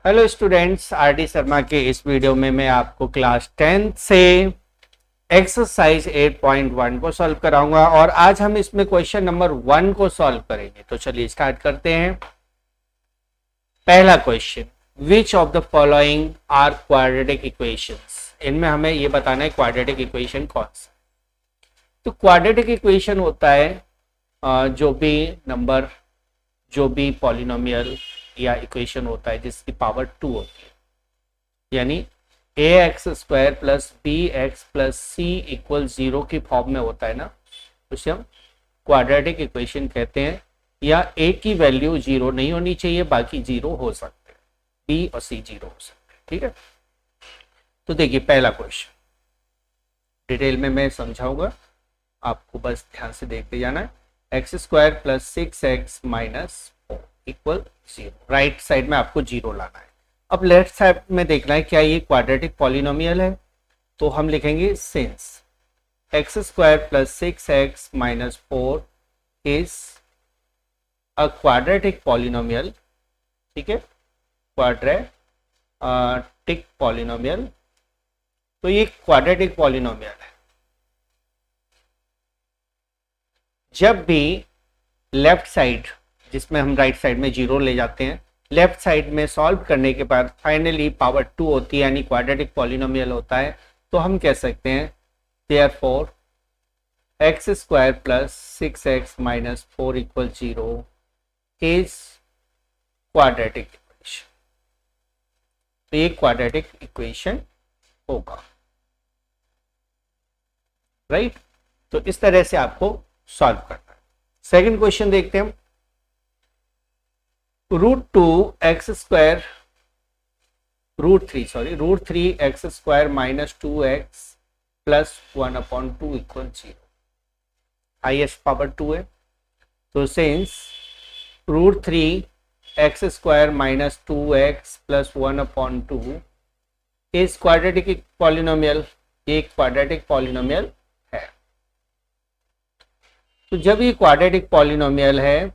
Hello students, RD Sharma के इस video में मैं आपको क्लास 10 से एक्सरसाइज 8.1 को सॉल्व कराऊंगा और आज हम इसमें क्वेश्चन नंबर 1 को सॉल्व करेंगे। तो चलिए स्टार्ट करते हैं। पहला question, which of the following are quadratic equations. इनमें हमें ये बताना है क्वाड्रेटिक इक्वेशन कौन सा। तो क्वाड्रेटिक इक्वेशन होता है जो भी पॉलिनोमियल या इक्वेशन होता है जिसकी पावर 2 होती है, यानी ax² plus bx plus c equal 0 की फॉर्म में होता है ना, उसे हम क्वाड्रेटिक इक्वेशन कहते हैं। या a की वैल्यू 0 नहीं होनी चाहिए, बाकी 0 हो सकते हैं, b और c 0 हो सकते हैं। ठीक है, तो देखिए पहला क्वेश्चन डिटेल में मैं समझाऊंगा, आपको बस ध्यान से देखते जाना है। x² plus 6x minus 4 equal 0। Right side में आपको 0 लाना है। अब लेफ्ट साइड में देखना है क्या ये क्वाड्रेटिक पॉलिनोमियल है, तो हम लिखेंगे since x² plus 6x minus 4 is a quadratic polynomial. ठीक है, क्वाड्रेटिक पॉलिनोमियल, तो ये क्वाड्रेटिक पॉलिनोमियल है। जब भी लेफ्ट साइड, जिसमें हम राइट साइड में 0 ले जाते हैं, लेफ्ट साइड में सॉल्व करने के बाद फाइनली पावर 2 होती है, यानी क्वाड्रेटिक पॉलिनोमियल होता है, तो हम कह सकते हैं therefore x² plus 6x minus 4 equal 0 is quadratic equation. तो ये क्वाड्रेटिक इक्वेशन होगा। राइट, तो इस तरह से आपको सॉल्व करना है। सेकंड क्वेश्चन देखते हैं। √3x² minus 2x plus 1/2 equal 0। Highest power 2 है, तो since √3x² minus 2x plus 1/2 is quadratic polynomial, ये क्वाड्रेटिक पॉलिनोमियल है। तो जब ये क्वाड्रेटिक पॉलिनोमियल है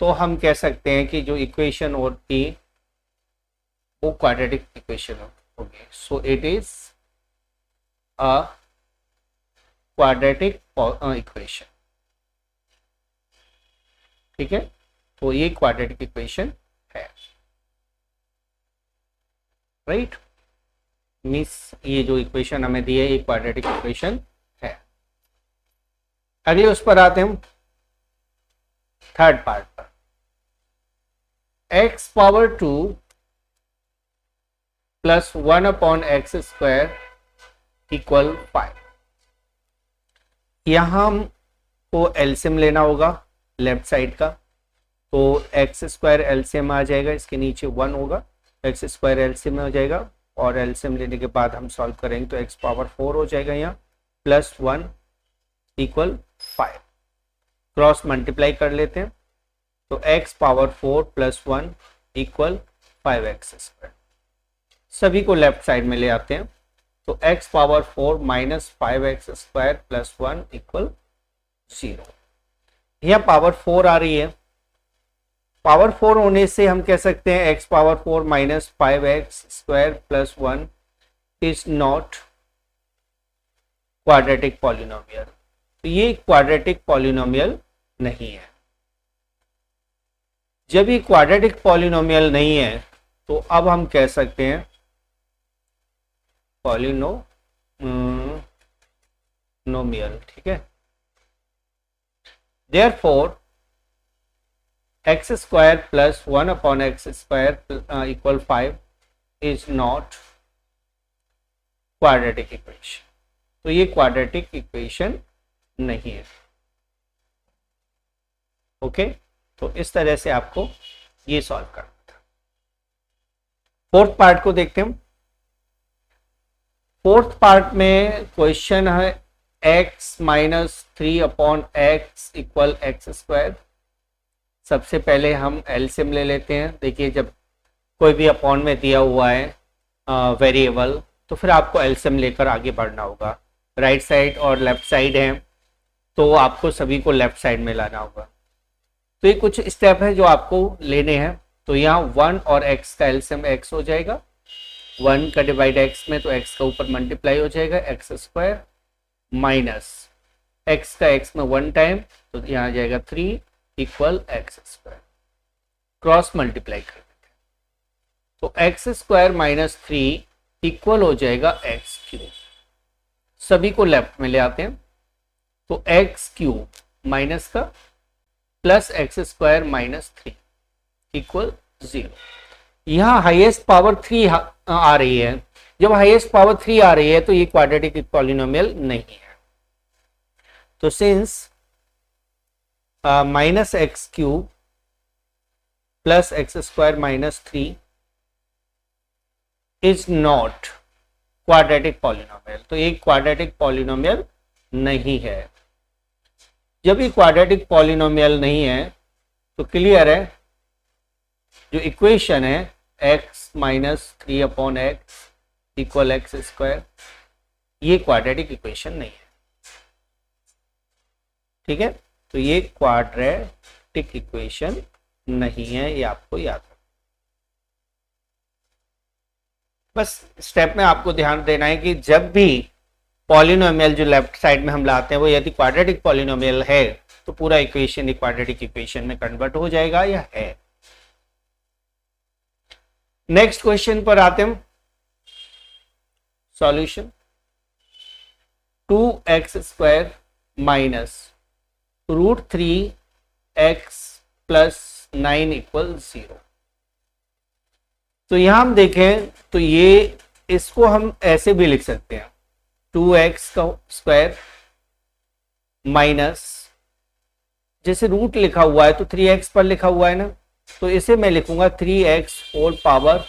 तो हम कह सकते हैं कि जो इक्वेशन होती वो क्वाड्रेटिक इक्वेशन होगी। So it is a quadratic equation. ठीक है, तो ये क्वाड्रेटिक इक्वेशन है। राइट, मीन्स ये जो इक्वेशन हमें दी है ये क्वाड्रेटिक इक्वेशन है। अगले उस पर आते हैं हम, थर्ड पार्ट पर। x power 2 plus 1/x² equal 5। यहां हमको एलसीएम लेना होगा लेफ्ट साइड का, तो x² एलसीएम आ जाएगा, इसके नीचे 1 होगा, x² एलसीएम हो जाएगा और एलसीएम लेने के बाद हम सॉल्व करेंगे तो x पावर 4 हो जाएगा यहाँ, प्लस 1 इक्वल 5। क्रॉस मल्टीप्लाई कर लेते हैं, तो x power 4 plus 1 equal 5x²। सभी को लेफ्ट साइड में ले आते हैं, तो x power 4 minus 5x² plus 1 equal 0। यह पावर 4 आ रही है, पावर 4 होने से हम कह सकते हैं x power 4 minus 5x² plus 1 is not quadratic polynomial. तो ये क्वाड्रेटिक पॉलिनोमियल नहीं है। जब ये क्वाड्रेटिक पॉलिनोमियल नहीं है तो अब हम कह सकते हैं पॉलिनोमियल। ठीक है, therefore x² plus 1/x² equal 5 is not quadratic equation. तो ये क्वाड्रेटिक इक्वेशन नहीं है। ओके, तो इस तरह से आपको ये सॉल्व करना था। फोर्थ पार्ट को देखते हैं। फोर्थ पार्ट में क्वेश्चन है x minus 3/x equal x²। सबसे पहले हम एलसीएम ले लेते हैं। देखिए, जब कोई भी अपॉन में दिया हुआ है वेरिएबल, तो फिर आपको एलसीएम लेकर आगे बढ़ना होगा। राइट साइड और लेफ्ट साइड है, तो आपको सभी को लेफ्ट साइड में लाना होगा। तो ये कुछ स्टेप है जो आपको लेने हैं। तो यहाँ 1 और x का एलसीएम x हो जाएगा, 1 का डिवाइड x में तो x का ऊपर मल्टीप्लाई हो जाएगा एक्स स्क्वायर माइनस x का x में 1 टाइम तो यहाँ आ जाएगा 3 equal x square, cross multiply कर देते हैं तो एक्स स्क्वायर माइनस 3 इक्वल हो जाएगा एक्स क्यूब। सभी को लेफ्ट में ले आते हैं तो एक्स क्यूब माइनस का plus x square minus 3 equal 0। यहाँ हाईएस्ट पावर 3 आ रही है, जब हाईएस्ट पावर 3 आ रही है तो ये क्वाड्रेटिक पॉलिनोमियल नहीं है। तो since minus x cube plus x square minus 3 is not quadratic polynomial, तो ये क्वाड्रेटिक पॉलिनोमियल नहीं है। जब ये क्वाड्रेटिक पॉलिनोमियल नहीं है तो क्लियर है जो इक्वेशन है x minus 3 upon x equal x square, ये क्वाड्रेटिक इक्वेशन नहीं है। ठीक है, तो ये क्वाड्रेटिक इक्वेशन नहीं है, ये आपको याद रखना। बस स्टेप में आपको ध्यान देना है कि जब भी पॉलिनोमियल जो लेफ्ट साइड में हम लाते हैं वो यदि क्वाड्रेटिक पॉलिनोमियल है तो पूरा इक्वेशन क्वाड्रेटिक इक्वेशन में कन्वर्ट हो जाएगा या है। नेक्स्ट क्वेश्चन पर आते हैं। Solution 2x square minus √3x plus 9 equal 0। तो यहां हम देखें तो ये इसको हम ऐसे भी लिख सकते हैं 2x का स्क्वायर माइनस, जैसे रूट लिखा हुआ है तो 3x पर लिखा हुआ है ना, तो इसे मैं लिखूंगा 3x होल पावर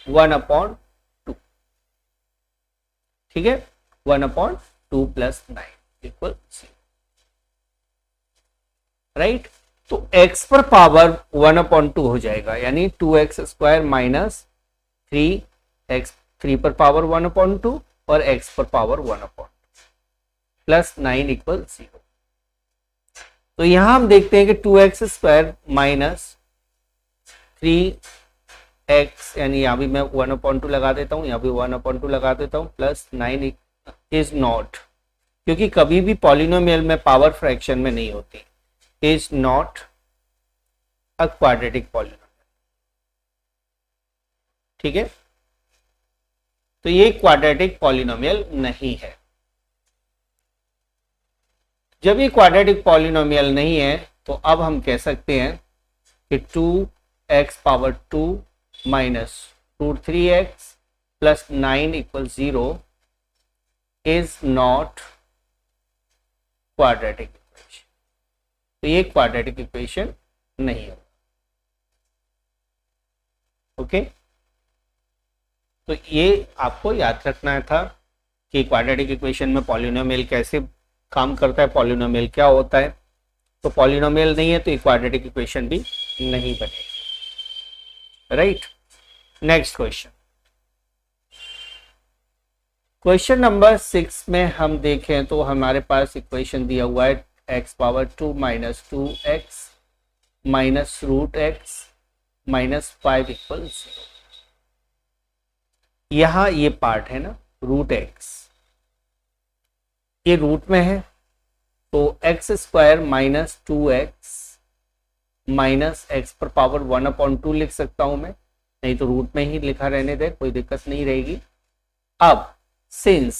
1/2। ठीक है, 1/2 प्लस 9 इक्वल 0। राइट, तो x पर पावर 1/2 हो जाएगा, यानी 2x स्क्वायर माइनस 3x, 3 पर पावर 1/2 और x पर पावर 1/2 प्लस 9 इक्वल 0। तो यहां हम देखते हैं कि 2x स्क्वायर माइनस 3x, यानी यहां भी मैं 1/2 लगा देता हूं, यहां भी 1/2 लगा देता हूं, प्लस 9 इज नॉट, क्योंकि कभी भी पॉलिनोमियल में पावर फ्रैक्शन में नहीं होती, is not a quadratic polynomial. ठीक है, तो ये क्वाड्रेटिक पॉलिनोमियल नहीं है। जब ये क्वाड्रेटिक पॉलिनोमियल नहीं है तो अब हम कह सकते हैं कि 2x power 2 minus √3x plus 9 equal 0 is not quadratic equation. तो ये क्वाड्रेटिक इक्वेशन नहीं है। ओके, तो ये आपको याद रखना था कि क्वाड्रेटिक इक्वेशन में पॉलिनोमियल कैसे काम करता है, पॉलिनोमियल क्या होता है। तो पॉलिनोमियल नहीं है तो ये क्वाड्रेटिक इक्वेशन भी नहीं बनेगी। Right, next question, question number 6 में हम देखें तो हमारे पास इक्वेशन दिया हुआ है x power 2 minus 2x minus √x minus 5 equal 0। यहां ये पार्ट है ना √x, ये रूट में है तो x square minus 2x minus x पर पावर 1/2 लिख सकता हूं मैं, नहीं तो रूट में ही लिखा रहने दे, कोई दिक्कत नहीं रहेगी। अब since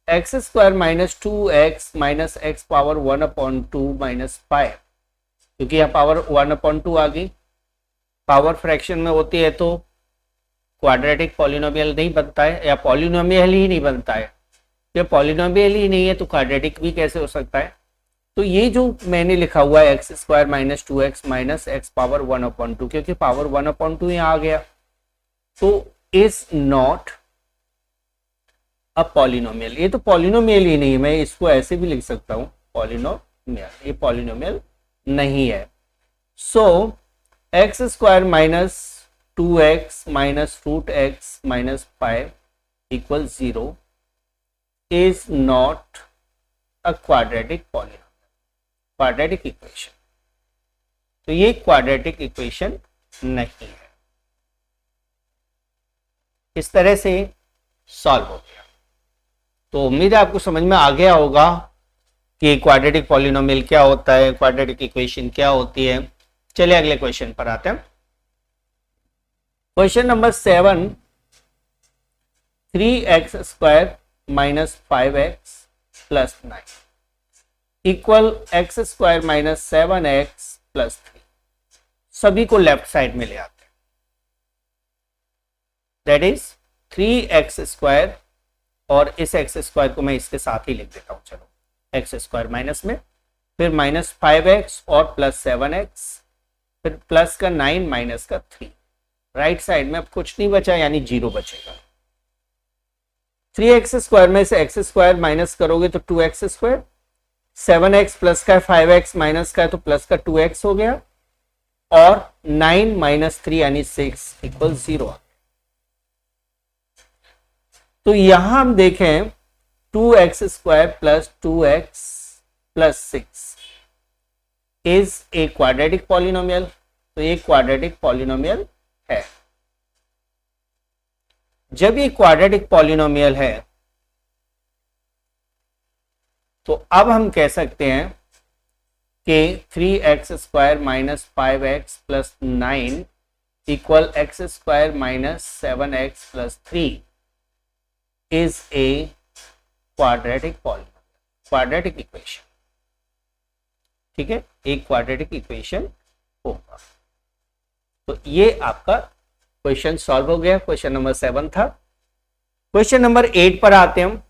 x square minus 2x minus x power 1/2 minus 5, क्योंकि यह पावर 1/2 आ गई, पावर फ्रैक्शन में होती है तो क्वाड्रेटिक पॉलिनोमियल नहीं बनता है, या पॉलिनोमियल ही नहीं बनता है। जब पॉलिनोमियल ही नहीं है तो क्वाड्रेटिक भी कैसे हो सकता है। तो ये जो मैंने लिखा हुआ है x square minus 2x minus x power 1/2, क्योंकि पावर 1/2 यहाँ आ गया, तो इज नॉट अ पॉलिनोमियल। ये तो पॉलिनोमियल ही नहीं है, मैं इसको ऐसे भी लिख सकता हूँ पॉलिनोमियल, ये पॉलिनोमियल नहीं है। So x square minus 2x minus √x minus 5 equal 0 is not a quadratic polynomial, quadratic equation। तो ये क्वाड्रेटिक इक्वेशन नहीं है। इस तरह से सॉल्व हो गया। तो उम्मीद है आपको समझ में आ गया होगा कि क्वाड्रेटिक पॉलिनोमियल क्या होता है, क्वाड्रेटिक इक्वेशन क्या होती है। चलिए अगले क्वेश्चन पर आते हैं। Question number 7, 3x² minus 5x plus 9 equal x² minus 7x plus 3। सभी को लेफ्ट साइड में ले आते हैं। दैट इज 3x² और इस x² को मैं इसके साथ ही लिख देता हूं। चलो x² माइनस में, फिर माइनस 5x और प्लस 7x, फिर प्लस का 9 माइनस का 3। राइट साइड में अब कुछ नहीं बचा, यानी 0 बचेगा। 3x² में से x² माइनस करोगे तो 2x², 7x प्लस का 5x माइनस का है तो प्लस का 2x हो गया, और 9 माइनस 3 यानी 6 इक्वल 0। तो यहां हम देखें 2x² plus 2x plus 6 is a quadratic polynomial. तो ये क्वाड्रेटिक पॉलिनोमियल है। जब ये क्वाड्रेटिक पॉलिनोमियल है तो अब हम कह सकते हैं कि 3x² minus 5x plus 9 equal x² minus 7x plus 3 is a quadratic polynomial, quadratic equation. ठीक है, एक क्वाड्रेटिक इक्वेशन होगा। तो ये आपका क्वेश्चन सॉल्व हो गया। क्वेश्चन नंबर 7 था। क्वेश्चन नंबर 8 पर आते हैं हम।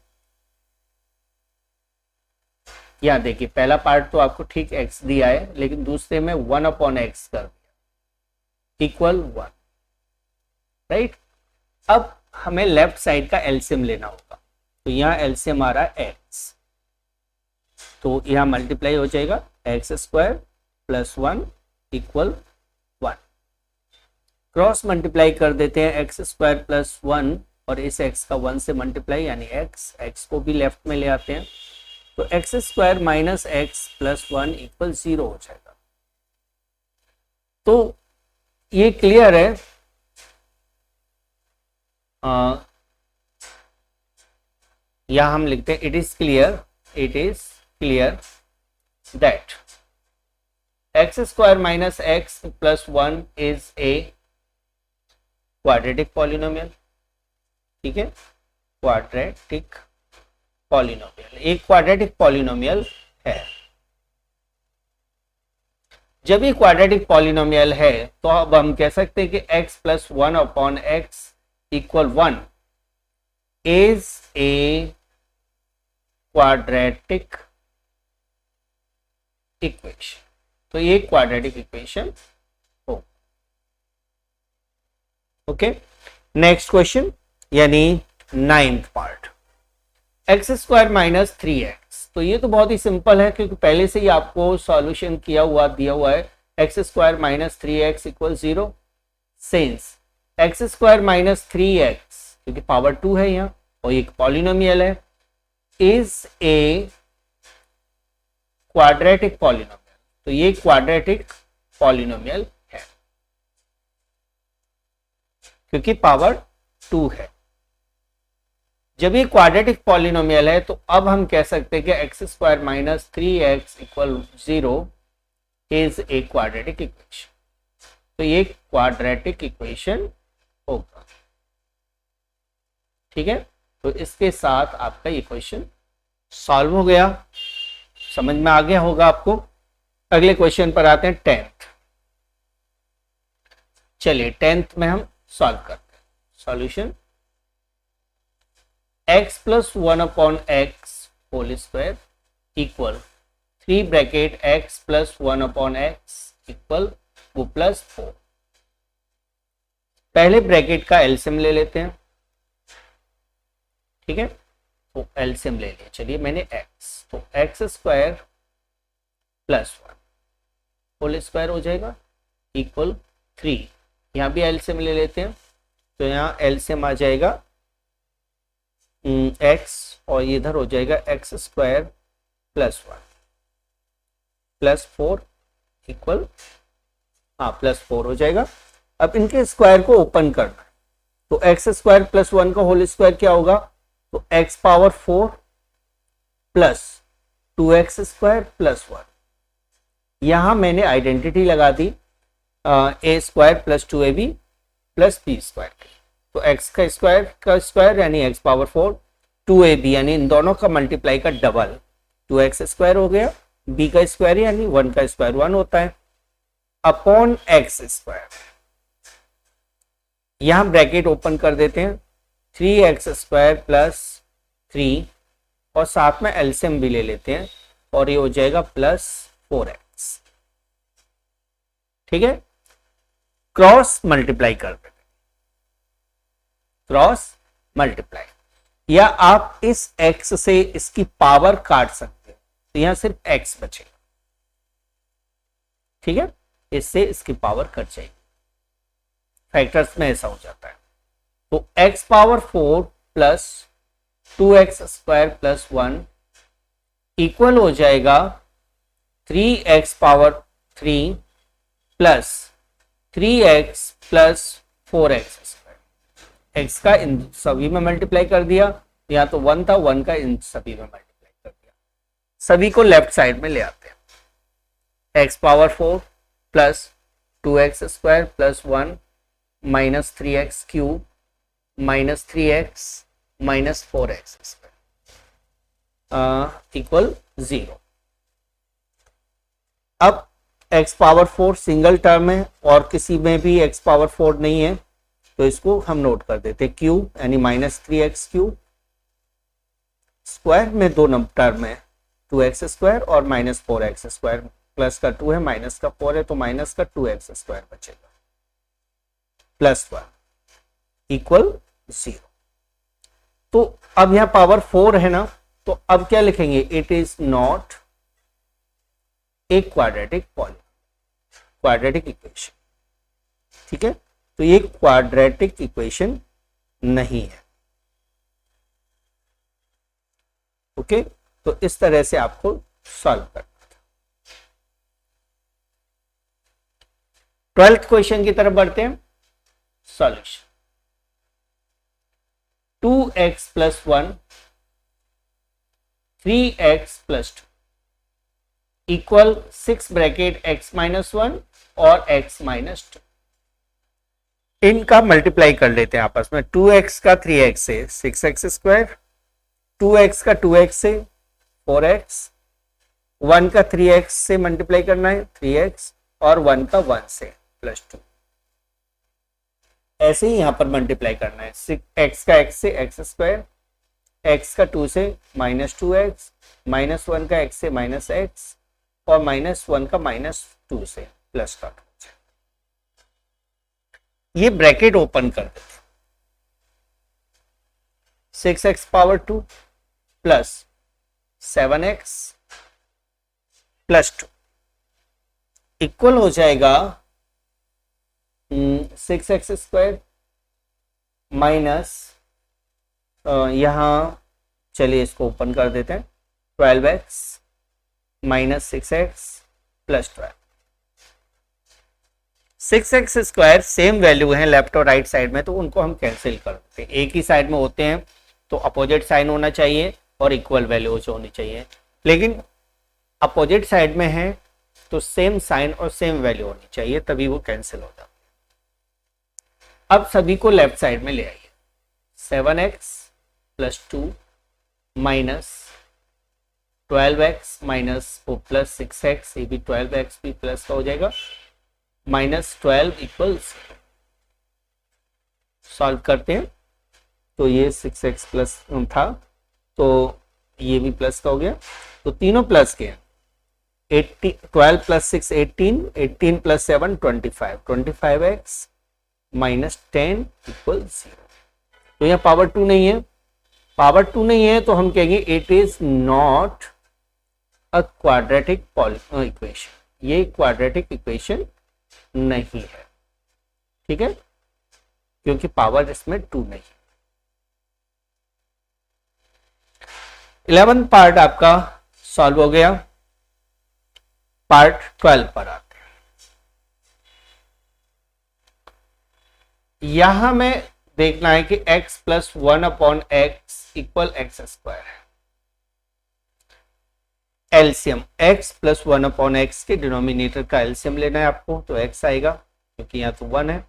यहां देखिए, पहला पार्ट तो आपको ठीक x दिया है, लेकिन दूसरे में 1/x कर दिया इक्वल 1। राइट, अब हमें लेफ्ट साइड का एलसीएम लेना होगा। तो यहां एलसीएम आ रहा है x, तो यहां मल्टीप्लाई हो जाएगा x² plus 1 equal 1। Cross multiply कर देते हैं x² प्लस 1 और इस x का 1 से मल्टीप्लाई, यानी x को भी लेफ्ट में ले आते हैं। तो x² minus x plus 1 equal 0 हो जाएगा। तो ये क्लियर है। यहां हम लिखते हैं it is clear that x² minus x plus 1 is a quadratic polynomial. ठीक है, क्वाड्रेटिक पॉलिनोमियल एक क्वाड्रेटिक पॉलिनोमियल है। जब ये क्वाड्रेटिक पॉलिनोमियल है तो अब हम कह सकते हैं कि x plus 1/x equal 1 is a quadratic equation. तो ये क्वाड्रेटिक इक्वेशन हो। ओके, नेक्स्ट क्वेश्चन यानी 9th part, x² minus 3x। तो ये तो बहुत ही सिंपल है, क्योंकि पहले से ही आपको सॉल्यूशन दिया हुआ है x² minus 3x equal 0। Since x² minus 3x, क्योंकि पावर 2 है यहाँ और एक पॉलिनोमियल है, इज ए क्वाड्रेटिक पॉलिनोमियल। तो ये क्वाड्रेटिक पॉलिनोमियल है क्योंकि पावर 2 है। जब ये क्वाड्रेटिक पॉलिनोमियल है तो अब हम कह सकते हैं कि x² minus 3x equal 0 is a quadratic equation. तो ये क्वाड्रेटिक इक्वेशन होगा। ठीक है, तो इसके साथ आपका ये क्वेश्चन सॉल्व हो गया। समझ में आ गया होगा आपको। अगले क्वेश्चन पर आते हैं 10th। चलिए 10th में हम सॉल्व करते हैं। Solution x plus 1/x whole square equal 3 bracket x plus 1/x equal वो प्लस 4। पहले ब्रैकेट का एलसीएम ले लेते हैं। ठीक है, तो एलसीएम ले लिया। चलिए मैंने x, तो x² प्लस 1 होल स्क्वायर हो जाएगा इक्वल 3। यहां भी एलसीएम ले लेते हैं, तो यहाँ एलसीएम आ जाएगा x और इधर हो जाएगा x² plus 1 plus 4 equal plus 4 हो जाएगा। अब इनके स्क्वायर को ओपन करना है, तो एक्स स्क्वायर प्लस 1 का होल स्क्वायर क्या होगा, तो x power 4 plus 2x square plus 1। यहां मैंने आइडेंटिटी लगा दी a square plus 2ab plus b square की, तो एक्स का स्क्वायर यानी एक्स पावर 4, 2ab यानी इन दोनों का मल्टीप्लाई का डबल 2x स्क्वायर हो गया, b का स्क्वायर यानी 1 का स्क्वायर 1 होता है, अपॉन एक्स स्क्वायर। यहां ब्रैकेट ओपन कर देते हैं, 3x स्क्वायर प्लस 3 और साथ में एलसीएम भी ले लेते हैं और ये हो जाएगा प्लस 4x। ठीक है, क्रॉस मल्टीप्लाई कर देते, क्रॉस मल्टीप्लाई, या आप इस x से इसकी पावर काट सकते हैं, तो यहां सिर्फ x बचेगा। ठीक है, इससे इसकी पावर कट जाएगी, फैक्टर्स में ऐसा हो जाता है। तो x power 4 plus 2x square plus 1 equal हो जाएगा 3x power 3 plus 3x plus 4x square. x का इन सभी में मल्टीप्लाई कर दिया, या तो 1 था, 1 का इन सभी में मल्टीप्लाई कर दिया, सभी को लेफ्ट साइड में ले आते हैं। x power 4 plus 2x square plus 1 minus 3x cube minus 3x minus 4x square equal 0। अब x पावर 4 सिंगल टर्म है और किसी में भी x पावर 4 नहीं है, तो इसको हम नोट कर देते हैं, क्यूब यानी माइनस 3x क्यूब, स्क्वायर में 2 टर्म है 2x स्क्वायर और माइनस 4x स्क्वायर, प्लस का 2 है माइनस का 4 है, तो माइनस का 2x स्क्वायर बचेगा प्लस 1 इक्वल 0। तो अब यहां पावर 4 है ना, तो अब क्या लिखेंगे, it is not a quadratic quadratic equation. ठीक है, तो ये क्वाड्रेटिक इक्वेशन नहीं है। ओके, तो इस तरह से आपको सॉल्व करना था। 12th क्वेश्चन की तरफ बढ़ते हैं। Solution 2x plus 1 3x plus 2 equal 6 bracket x minus 1 और x माइनस 2। इनका मल्टीप्लाई कर लेते हैं आपस में, 2x का 3x से 6x स्क्वायर, 2x का 2x से 4x, 1 का 3x से मल्टीप्लाई करना है 3x और 1 का 1 से प्लस 2। ऐसे ही यहां पर मल्टीप्लाई करना है, x का x से x स्क्वायर, x का 2 से माइनस 2x, माइनस 1 का x से माइनस x और माइनस 1 का माइनस 2 से प्लस का 2। ये ब्रैकेट ओपन कर देते, 6x power 2 plus 7x plus 2 equal हो जाएगा 6x स्क्वायर माइनस, यहां चलिए इसको ओपन कर देते हैं, 12x minus 6x plus 12। 6x square same value है लेफ्ट और राइट साइड में, तो उनको हम कैंसिल कर देते हैं। एक ही साइड में होते हैं तो अपोजिट साइन होना चाहिए और इक्वल वैल्यूज होनी चाहिए, लेकिन अपोजिट साइड में है तो सेम साइन और सेम वैल्यू होनी चाहिए, तभी वो कैंसिल हो जाता है। अब सभी को लेफ्ट साइड में ले आइए, 7x plus 2 minus 12x minus plus 6x, ये भी 12x भी प्लस का हो जाएगा, माइनस 12 इक्वल्स, सॉल्व करते हैं तो ये 6x प्लस था तो ये भी प्लस का हो गया, तो तीनों प्लस के हैं, 12 plus 6 18, 18 plus 7 25, 25x minus 10 equal 0। तो यहाँ पावर 2 नहीं है, पावर 2 नहीं है तो हम कहेंगे it is not a quadratic equation, ये क्वाड्रेटिक इक्वेशन नहीं है। ठीक है, क्योंकि पावर इसमें 2 नहीं। 11th पार्ट आपका सॉल्व हो गया, पार्ट 12 पर आते हैं। यहां में देखना है कि x plus 1/x equal x square है। एलसीएम x प्लस 1/x के डिनोमिनेटर का एलसीएम लेना है आपको, तो x आएगा क्योंकि यहाँ तो 1 है,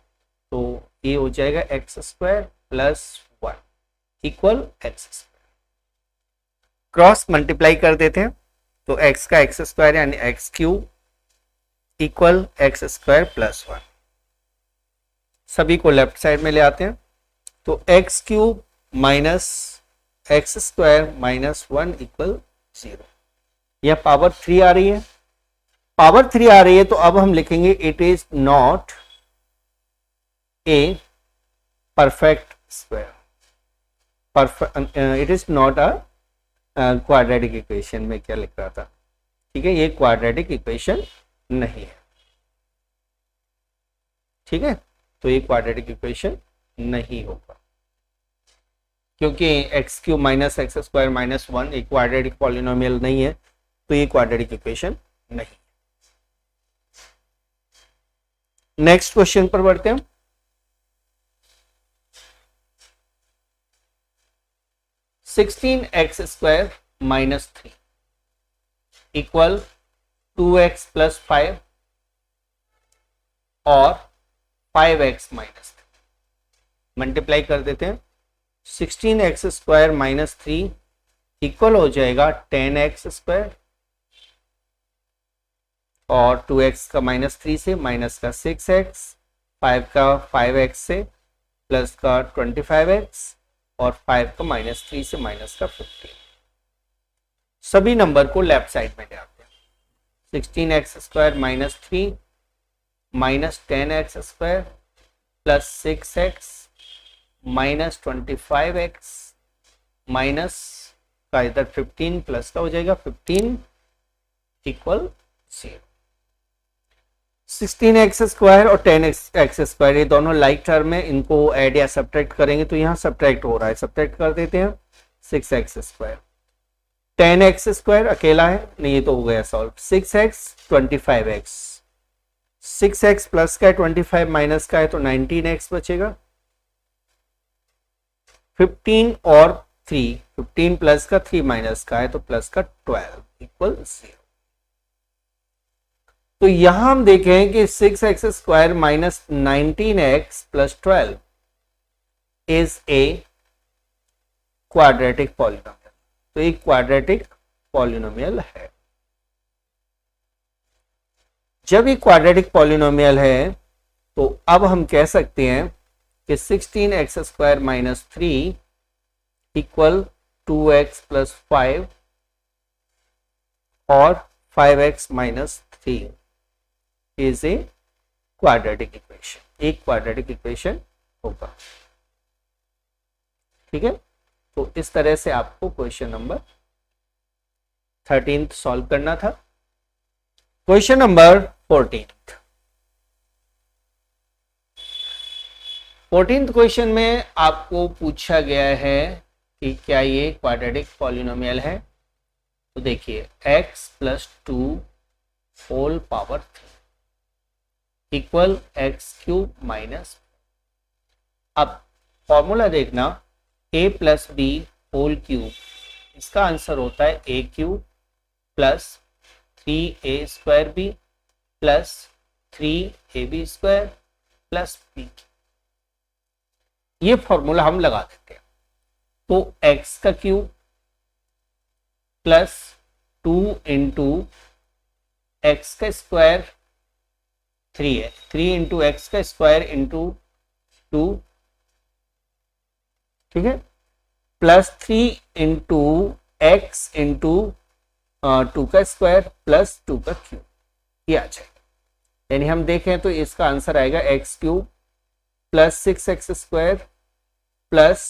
तो ये हो जाएगा x square plus 1 equal x square. Cross multiply कर देते हैं तो x का एक्स स्क्वायर यानी x cube equal x square plus 1। सभी को लेफ्ट साइड में ले आते हैं तो x cube minus x square minus 1 equal 0। यह पावर 3 आ रही है, पावर 3 आ रही है, तो अब हम लिखेंगे it is not a perfect square, it is not a quadratic equation में क्या लिख रहा था, ठीक है, ये क्वाड्रेटिक इक्वेशन नहीं है, ठीक है, तो ये क्वाड्रेटिक इक्वेशन नहीं होगा क्योंकि x cube minus x square minus 1 एक क्वाड्रेटिक पॉलिनोमियल नहीं है, तो ये क्वाड्रेटिक इक्वेशन नहीं। नेक्स्ट क्वेश्चन पर बढ़ते हैं। Sixteen x square minus 3 equal 2x plus 5 और 5x माइनस 3 मल्टीप्लाई कर देते हैं। 16x स्क्वायर माइनस 3 इक्वल हो जाएगा 10x स्क्वायर और 2x का माइनस 3 से माइनस का 6x, 5 का 5x से प्लस का 25x और 5 का माइनस 3 से माइनस का 15। सभी नंबर को लेफ्ट साइड में ले आते हैं। 16x square minus 3 minus 10x square plus 6x minus 25x minus का इधर 15 प्लस का हो जाएगा 15 इक्वल 0। 16x स्क्वायर और 10x स्क्वायर ये दोनों लाइक टर्म है, इनको ऐड या सब्ट्रैक्ट करेंगे तो यहाँ सब्ट्रैक्ट हो रहा है, सब्ट्रैक्ट कर देते हैं। 6x स्क्वायर 10x स्क्वायर अकेला है, नहीं ये तो हो गया solve. 6x 25x 6x plus का है 25 माइनस का है तो 19x बचेगा। 15 और 3 15 प्लस का 3 माइनस का है तो प्लस का 12 इक्वल 0। तो यहां हम देखें कि 6x square minus 19x plus 12 is a quadratic polynomial, तो एक क्वाड्रेटिक पॉलिनोमियल है। जब ये क्वाड्रेटिक पॉलिनोमियल है तो अब हम कह सकते हैं कि 16x square minus 3 equal 2x plus 5 और 5x minus 3 is a quadratic equation, एक क्वाड्रेटिक इक्वेशन होगा, ठीक है। तो इस तरह से आपको क्वेश्चन नंबर 13 सॉल्व करना था। क्वेश्चन नंबर 14th क्वेश्चन में आपको पूछा गया है कि क्या ये क्वाड्रेटिक पॉलिनोमियल है। तो देखिए x plus 2 whole power 3 equal x cube minus. अब फॉर्मूला देखना a plus B whole cube, इसका आंसर होता है a cube plus 3a square B plus 3ab square plus B. ये फॉर्मूला हम लगा देते हैं तो x का क्यूब प्लस 2 इंटू एक्स का स्क्वायर 3 है, 3 इंटू एक्स का स्क्वायर इंटू 2, ठीक है, प्लस 3 इंटू एक्स इंटू 2 का स्क्वायर प्लस 2 का क्यूब, ये आ जाएगा। यानी हम देखें तो इसका आंसर आएगा x cube plus 6x square plus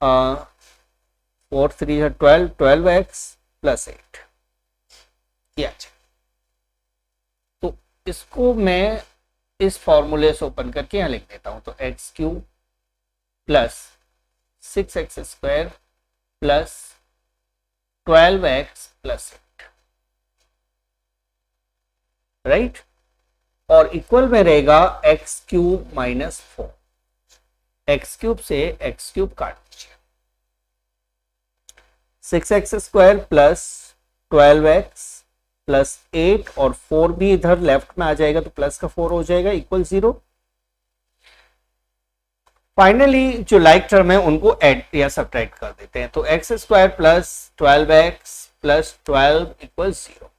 4 3 12 12x plus 8, ये आ जाएगा। तो इसको मैं इस फॉर्मूले से ओपन करके यहां लिख देता हूं तो x cube plus 6x square plus 12x plus 8, right, और इक्वल में रहेगा x cube minus 4। X cube से एक्स क्यूब काट दीजिए, 6x² प्लस 12x प्लस 8 और 4 भी इधर लेफ्ट में आ जाएगा तो प्लस का 4 हो जाएगा इक्वल 0। फाइनली जो लाइक टर्म है उनको ऐड या सब्ट्रैक्ट कर देते हैं, तो x² plus 12x plus 12 equal 0।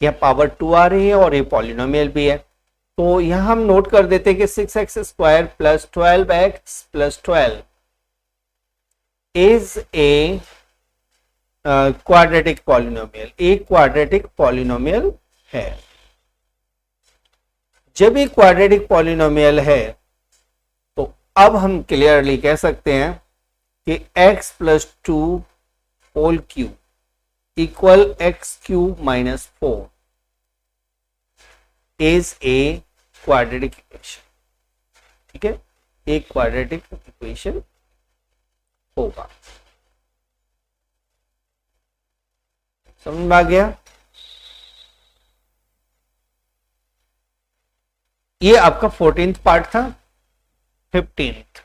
यह पावर 2 आ रही है और ये पॉलिनोमियल भी है, तो यहां हम नोट कर देते हैं कि 6x² plus 12x plus 12 is a quadratic polynomial, एक क्वाड्रेटिक पॉलिनोमियल है। जब एक क्वाड्रेटिक पॉलिनोमियल है तो अब हम क्लियरली कह सकते हैं कि x plus 2 whole cube equal x cube minus 4 is a quadratic equation. ठीक है, एक क्वाड्रेटिक इक्वेशन होगा। समझ में आ गया? ये आपका 14th पार्ट था। 15th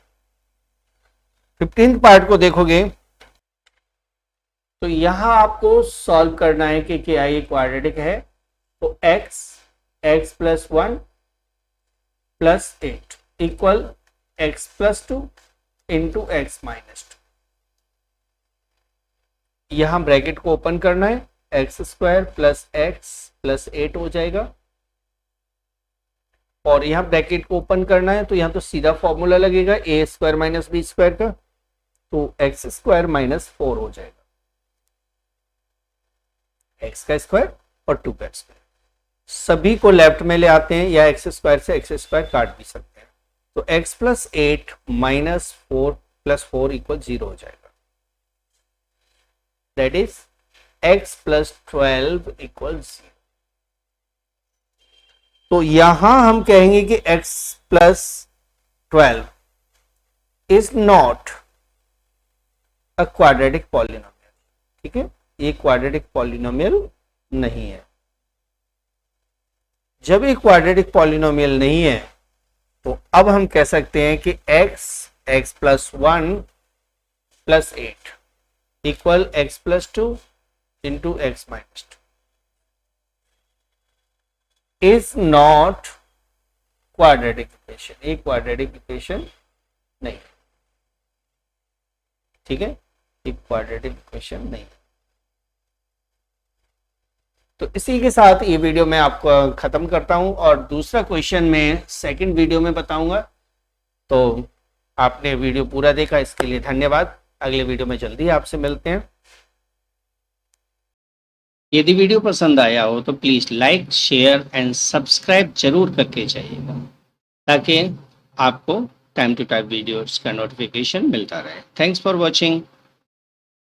पार्ट को देखोगे तो यहां आपको सॉल्व करना है कि क्या ये क्वाड्रेटिक है, तो x plus 1 plus 8 equal x plus 2 into x minus 2। यहां ब्रैकेट को ओपन करना है, x² प्लस x प्लस 8 हो जाएगा, और यहां ब्रैकेट को ओपन करना है तो यहां तो सीधा फॉर्मूला लगेगा a² माइनस b² का, तो x² माइनस 4 हो जाएगा, x का स्क्वायर और 2 का स्क्वायर। सभी को लेफ्ट में ले आते हैं या x² से x² काट भी सकते हैं, तो x plus 8 minus 4 plus 4 equal 0 हो जाएगा, that is x plus 12 equal 0। तो यहां हम कहेंगे कि x plus 12 is not a quadratic polynomial. ठीक है, ये क्वाड्रेटिक पॉलिनोमियल नहीं है। जब ये क्वाड्रेटिक पॉलिनोमियल नहीं है तो अब हम कह सकते हैं कि x plus 1 plus 8 equal x plus 2 into x minus 2 is not quadratic equation. एक क्वाड्रेटिक इक्वेशन नहीं। ठीक है, एक क्वाड्रेटिक इक्वेशन नहीं। तो इसी के साथ ये वीडियो मैं आपको खत्म करता हूं और दूसरा क्वेश्चन मैं सेकंड वीडियो में बताऊंगा। तो आपने वीडियो पूरा देखा, इसके लिए धन्यवाद। अगले वीडियो में जल्दी आपसे मिलते हैं। यदि वीडियो पसंद आया हो तो please like, share and subscribe जरूर करके जाइएगा, ताकि आपको टाइम टू टाइम वीडियोस का नोटिफिकेशन मिलता रहे। Thanks for watching.